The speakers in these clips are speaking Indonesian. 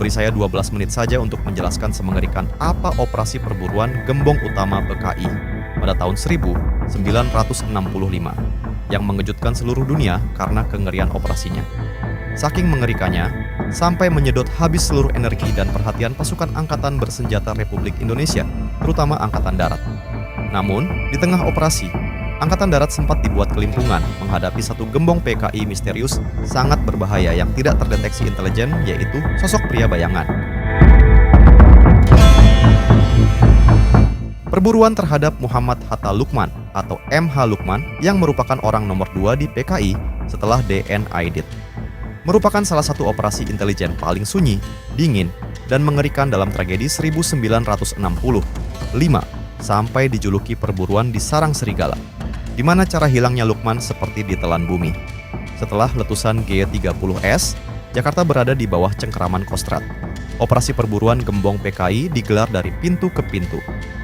Beri saya 12 menit saja untuk menjelaskan semengerikan apa operasi perburuan Gembong Utama PKI pada tahun 1965 yang mengejutkan seluruh dunia karena kengerian operasinya. Saking mengerikannya, sampai menyedot habis seluruh energi dan perhatian pasukan Angkatan Bersenjata Republik Indonesia, terutama Angkatan Darat. Namun, di tengah operasi, Angkatan Darat sempat dibuat kelimpungan menghadapi satu gembong PKI misterius sangat berbahaya yang tidak terdeteksi intelijen, yaitu sosok pria bayangan. Perburuan terhadap Muhammad Hatta Lukman atau MH Lukman yang merupakan orang nomor 2 di PKI setelah DN Aidit. Merupakan salah satu operasi intelijen paling sunyi, dingin, dan mengerikan dalam tragedi 1965 sampai dijuluki perburuan di sarang serigala, di mana cara hilangnya Lukman seperti ditelan bumi. Setelah letusan G30S, Jakarta berada di bawah cengkeraman Kostrad. Operasi perburuan Gembong PKI digelar dari pintu ke pintu.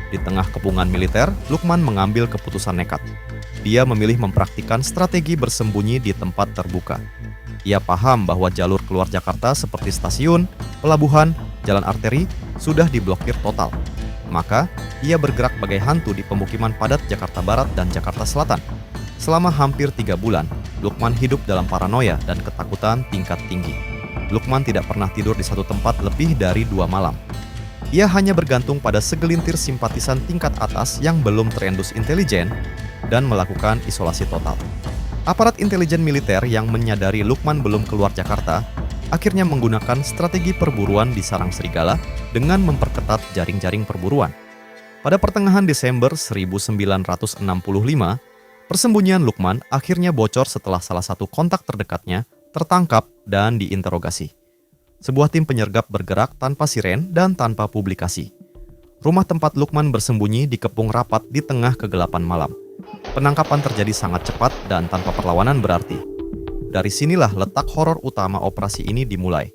Di tengah kepungan militer, Lukman mengambil keputusan nekat. Dia memilih mempraktikkan strategi bersembunyi di tempat terbuka. Ia paham bahwa jalur keluar Jakarta seperti stasiun, pelabuhan, jalan arteri sudah diblokir total. Maka, ia bergerak bagai hantu di pemukiman padat Jakarta Barat dan Jakarta Selatan. Selama hampir 3 bulan, Lukman hidup dalam paranoia dan ketakutan tingkat tinggi. Lukman tidak pernah tidur di satu tempat lebih dari 2 malam. Ia hanya bergantung pada segelintir simpatisan tingkat atas yang belum terendus intelijen dan melakukan isolasi total. Aparat intelijen militer yang menyadari Lukman belum keluar Jakarta akhirnya menggunakan strategi perburuan di sarang serigala dengan memperketat jaring-jaring perburuan. Pada pertengahan Desember 1965, persembunyian Lukman akhirnya bocor setelah salah satu kontak terdekatnya tertangkap dan diinterogasi. Sebuah tim penyergap bergerak tanpa siren dan tanpa publikasi. Rumah tempat Lukman bersembunyi dikepung rapat di tengah kegelapan malam. Penangkapan terjadi sangat cepat dan tanpa perlawanan berarti. Dari sinilah letak horor utama operasi ini dimulai.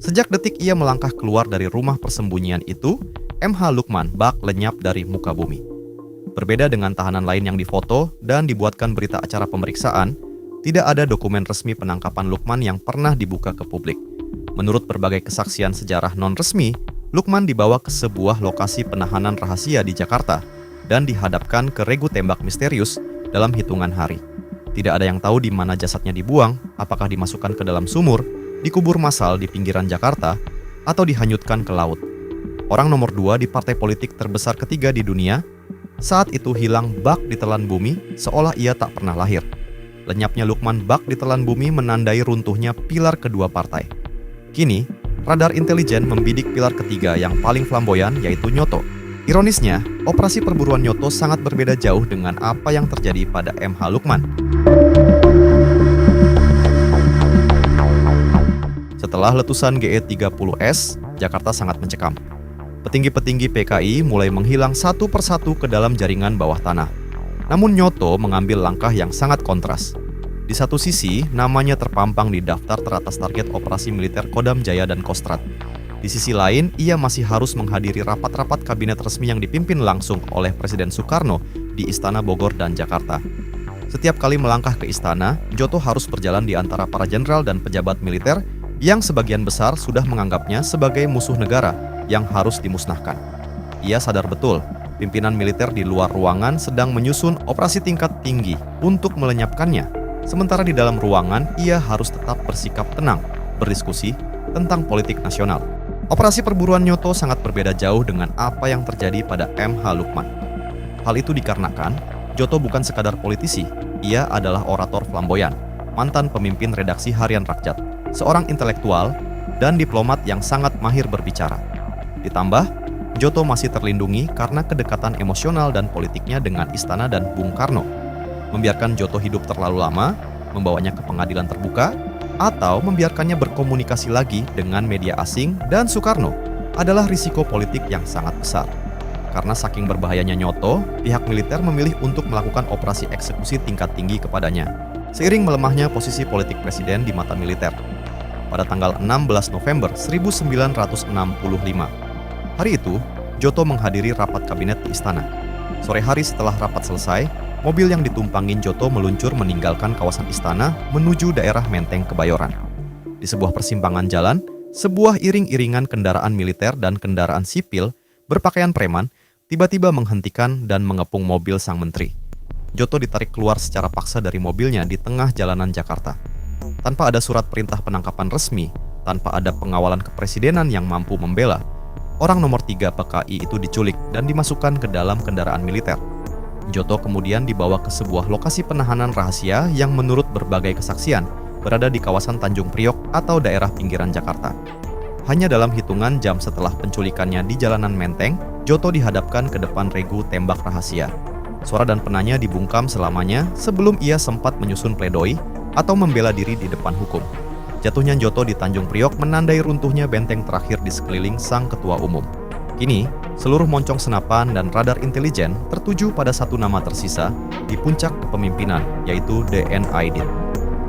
Sejak detik ia melangkah keluar dari rumah persembunyian itu, MH Lukman bak lenyap dari muka bumi. Berbeda dengan tahanan lain yang difoto dan dibuatkan berita acara pemeriksaan, tidak ada dokumen resmi penangkapan Lukman yang pernah dibuka ke publik. Menurut berbagai kesaksian sejarah non-resmi, Lukman dibawa ke sebuah lokasi penahanan rahasia di Jakarta dan dihadapkan ke regu tembak misterius dalam hitungan hari. Tidak ada yang tahu di mana jasadnya dibuang, apakah dimasukkan ke dalam sumur, dikubur massal di pinggiran Jakarta, atau dihanyutkan ke laut. Orang nomor 2 di partai politik terbesar ketiga di dunia, saat itu hilang bak ditelan bumi seolah ia tak pernah lahir. Lenyapnya Lukman bak ditelan bumi menandai runtuhnya pilar kedua partai. Kini, radar intelijen membidik pilar ketiga yang paling flamboyan yaitu Nyoto. Ironisnya, operasi perburuan Nyoto sangat berbeda jauh dengan apa yang terjadi pada MH Lukman. Setelah letusan GE30S, Jakarta sangat mencekam. Petinggi-petinggi PKI mulai menghilang satu persatu ke dalam jaringan bawah tanah. Namun Nyoto mengambil langkah yang sangat kontras. Di satu sisi, namanya terpampang di daftar teratas target operasi militer Kodam Jaya dan Kostrad. Di sisi lain, ia masih harus menghadiri rapat-rapat kabinet resmi yang dipimpin langsung oleh Presiden Soekarno di Istana Bogor dan Jakarta. Setiap kali melangkah ke istana, Nyoto harus berjalan di antara para jenderal dan pejabat militer yang sebagian besar sudah menganggapnya sebagai musuh negara yang harus dimusnahkan. Ia sadar betul, pimpinan militer di luar ruangan sedang menyusun operasi tingkat tinggi untuk melenyapkannya. Sementara di dalam ruangan, ia harus tetap bersikap tenang, berdiskusi tentang politik nasional. Operasi perburuan Nyoto sangat berbeda jauh dengan apa yang terjadi pada MH Lukman. Hal itu dikarenakan Nyoto bukan sekadar politisi, ia adalah orator flamboyan, mantan pemimpin redaksi harian Rakyat, seorang intelektual dan diplomat yang sangat mahir berbicara. Ditambah, Nyoto masih terlindungi karena kedekatan emosional dan politiknya dengan istana dan Bung Karno. Membiarkan Nyoto hidup terlalu lama, membawanya ke pengadilan terbuka, atau membiarkannya berkomunikasi lagi dengan media asing dan Soekarno adalah risiko politik yang sangat besar. Karena saking berbahayanya Nyoto, pihak militer memilih untuk melakukan operasi eksekusi tingkat tinggi kepadanya, seiring melemahnya posisi politik presiden di mata militer. Pada tanggal 16 November 1965, hari itu, Nyoto menghadiri rapat kabinet di istana. Sore hari setelah rapat selesai, mobil yang ditumpangi Nyoto meluncur meninggalkan kawasan istana menuju daerah Menteng Kebayoran. Di sebuah persimpangan jalan, sebuah iring-iringan kendaraan militer dan kendaraan sipil berpakaian preman tiba-tiba menghentikan dan mengepung mobil sang menteri. Joto ditarik keluar secara paksa dari mobilnya di tengah jalanan Jakarta. Tanpa ada surat perintah penangkapan resmi, tanpa ada pengawalan kepresidenan yang mampu membela, orang nomor 3 PKI itu diculik dan dimasukkan ke dalam kendaraan militer. Joto kemudian dibawa ke sebuah lokasi penahanan rahasia yang menurut berbagai kesaksian berada di kawasan Tanjung Priok atau daerah pinggiran Jakarta. Hanya dalam hitungan jam setelah penculikannya di jalanan Menteng, Joto dihadapkan ke depan regu tembak rahasia. Suara dan penanya dibungkam selamanya sebelum ia sempat menyusun pledoi atau membela diri di depan hukum. Jatuhnya Joto di Tanjung Priok menandai runtuhnya benteng terakhir di sekeliling sang ketua umum. Kini, seluruh moncong senapan dan radar intelijen tertuju pada satu nama tersisa di puncak kepemimpinan, yaitu DN Aidit.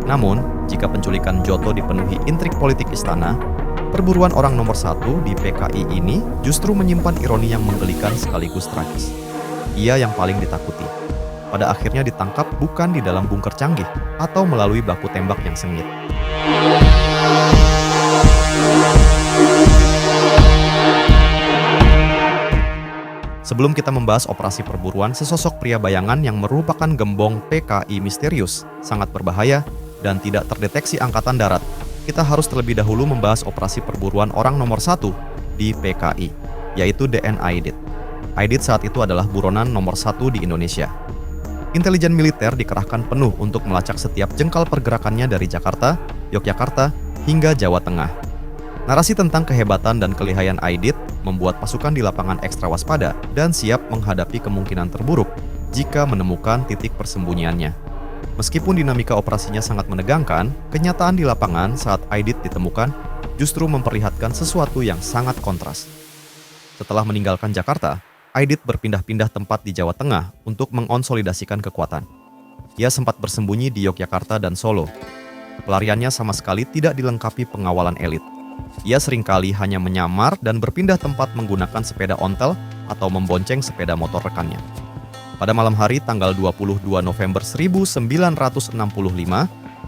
Namun, jika penculikan Joto dipenuhi intrik politik istana, perburuan orang nomor 1 di PKI ini justru menyimpan ironi yang menggelikan sekaligus tragis. Ia yang paling ditakuti. Pada akhirnya ditangkap bukan di dalam bunker canggih atau melalui baku tembak yang sengit. Sebelum kita membahas operasi perburuan sesosok pria bayangan yang merupakan gembong PKI misterius, sangat berbahaya, dan tidak terdeteksi Angkatan Darat, kita harus terlebih dahulu membahas operasi perburuan orang nomor 1 di PKI, yaitu DN Aidit. Aidit saat itu adalah buronan nomor 1 di Indonesia. Intelijen militer dikerahkan penuh untuk melacak setiap jengkal pergerakannya dari Jakarta, Yogyakarta, hingga Jawa Tengah. Narasi tentang kehebatan dan kelihayan Aidit membuat pasukan di lapangan ekstra waspada dan siap menghadapi kemungkinan terburuk jika menemukan titik persembunyiannya. Meskipun dinamika operasinya sangat menegangkan, kenyataan di lapangan saat Aidit ditemukan justru memperlihatkan sesuatu yang sangat kontras. Setelah meninggalkan Jakarta, Aidit berpindah-pindah tempat di Jawa Tengah untuk mengonsolidasikan kekuatan. Ia sempat bersembunyi di Yogyakarta dan Solo. Pelariannya sama sekali tidak dilengkapi pengawalan elit. Ia seringkali hanya menyamar dan berpindah tempat menggunakan sepeda ontel atau membonceng sepeda motor rekannya. Pada malam hari tanggal 22 November 1965,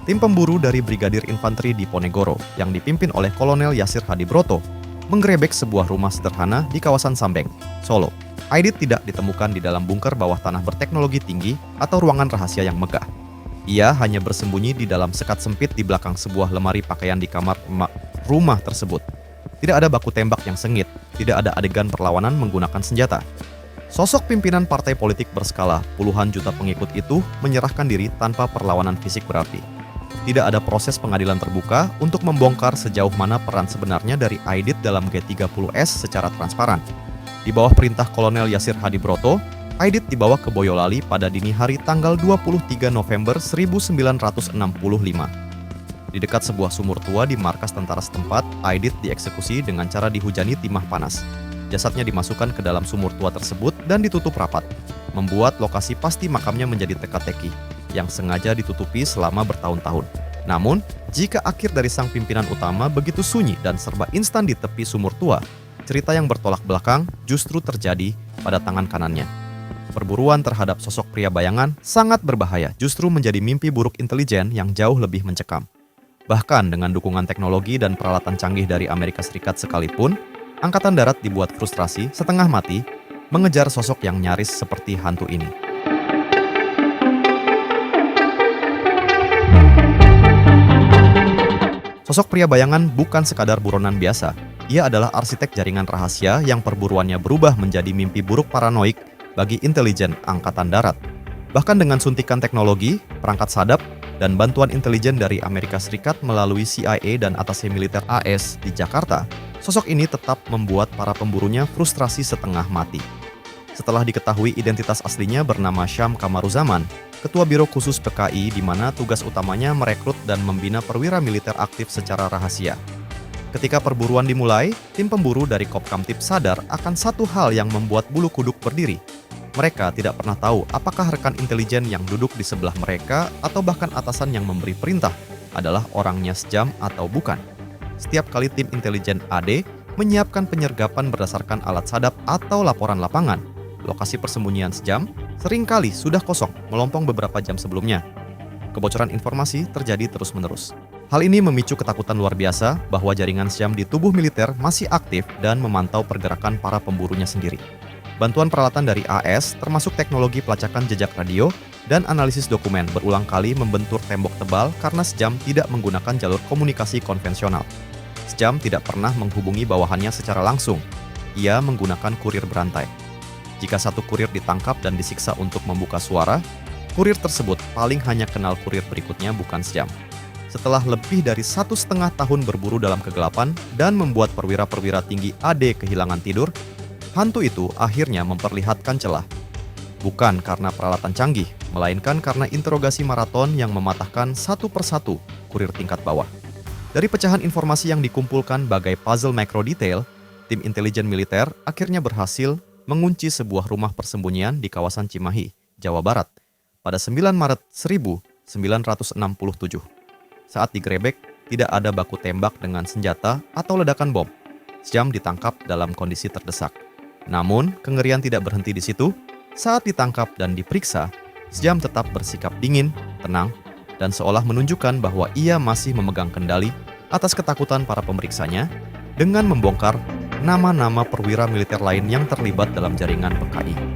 tim pemburu dari Brigadir Infanteri Diponegoro yang dipimpin oleh Kolonel Yasir Hadibroto menggerebek sebuah rumah sederhana di kawasan Sambeng, Solo. Aidit tidak ditemukan di dalam bunker bawah tanah berteknologi tinggi atau ruangan rahasia yang megah. Ia hanya bersembunyi di dalam sekat sempit di belakang sebuah lemari pakaian di kamar rumah tersebut. Tidak ada baku tembak yang sengit, tidak ada adegan perlawanan menggunakan senjata. Sosok pimpinan partai politik berskala puluhan juta pengikut itu menyerahkan diri tanpa perlawanan fisik berarti. Tidak ada proses pengadilan terbuka untuk membongkar sejauh mana peran sebenarnya dari Aidit dalam G30S secara transparan. Di bawah perintah Kolonel Yasir Hadibroto, Aidit dibawa ke Boyolali pada dini hari tanggal 23 November 1965. Di dekat sebuah sumur tua di markas tentara setempat, Aidit dieksekusi dengan cara dihujani timah panas. Jasadnya dimasukkan ke dalam sumur tua tersebut dan ditutup rapat, membuat lokasi pasti makamnya menjadi teka-teki, yang sengaja ditutupi selama bertahun-tahun. Namun, jika akhir dari sang pimpinan utama begitu sunyi dan serba instan di tepi sumur tua, cerita yang bertolak belakang justru terjadi pada tangan kanannya. Perburuan terhadap sosok pria bayangan sangat berbahaya, justru menjadi mimpi buruk intelijen yang jauh lebih mencekam. Bahkan dengan dukungan teknologi dan peralatan canggih dari Amerika Serikat sekalipun, Angkatan Darat dibuat frustrasi setengah mati mengejar sosok yang nyaris seperti hantu ini. Sosok pria bayangan bukan sekadar buronan biasa. Ia adalah arsitek jaringan rahasia yang perburuannya berubah menjadi mimpi buruk paranoid bagi intelijen Angkatan Darat. Bahkan dengan suntikan teknologi, perangkat sadap, dan bantuan intelijen dari Amerika Serikat melalui CIA dan atase militer AS di Jakarta, sosok ini tetap membuat para pemburunya frustrasi setengah mati. Setelah diketahui identitas aslinya bernama Syam Kamaruzaman, Ketua Biro Khusus PKI di mana tugas utamanya merekrut dan membina perwira militer aktif secara rahasia. Ketika perburuan dimulai, tim pemburu dari Kopkamtib sadar akan satu hal yang membuat bulu kuduk berdiri. Mereka tidak pernah tahu apakah rekan intelijen yang duduk di sebelah mereka atau bahkan atasan yang memberi perintah adalah orangnya sejam atau bukan. Setiap kali tim intelijen AD menyiapkan penyergapan berdasarkan alat sadap atau laporan lapangan, lokasi persembunyian sejam seringkali sudah kosong melompong beberapa jam sebelumnya. Kebocoran informasi terjadi terus-menerus. Hal ini memicu ketakutan luar biasa bahwa jaringan Syam di tubuh militer masih aktif dan memantau pergerakan para pemburunya sendiri. Bantuan peralatan dari AS termasuk teknologi pelacakan jejak radio dan analisis dokumen berulang kali membentur tembok tebal karena Syam tidak menggunakan jalur komunikasi konvensional. Syam tidak pernah menghubungi bawahannya secara langsung. Ia menggunakan kurir berantai. Jika satu kurir ditangkap dan disiksa untuk membuka suara, kurir tersebut paling hanya kenal kurir berikutnya bukan Syam. Setelah lebih dari 1,5 tahun berburu dalam kegelapan dan membuat perwira-perwira tinggi AD kehilangan tidur, hantu itu akhirnya memperlihatkan celah. Bukan karena peralatan canggih, melainkan karena interogasi maraton yang mematahkan satu persatu kurir tingkat bawah. Dari pecahan informasi yang dikumpulkan bagai puzzle makro detail, tim intelijen militer akhirnya berhasil mengunci sebuah rumah persembunyian di kawasan Cimahi, Jawa Barat, pada 9 Maret 1967. Saat digerebek, tidak ada baku tembak dengan senjata atau ledakan bom. Syam ditangkap dalam kondisi terdesak. Namun, kengerian tidak berhenti di situ. Saat ditangkap dan diperiksa, Syam tetap bersikap dingin, tenang, dan seolah menunjukkan bahwa ia masih memegang kendali atas ketakutan para pemeriksanya dengan membongkar nama-nama perwira militer lain yang terlibat dalam jaringan PKI.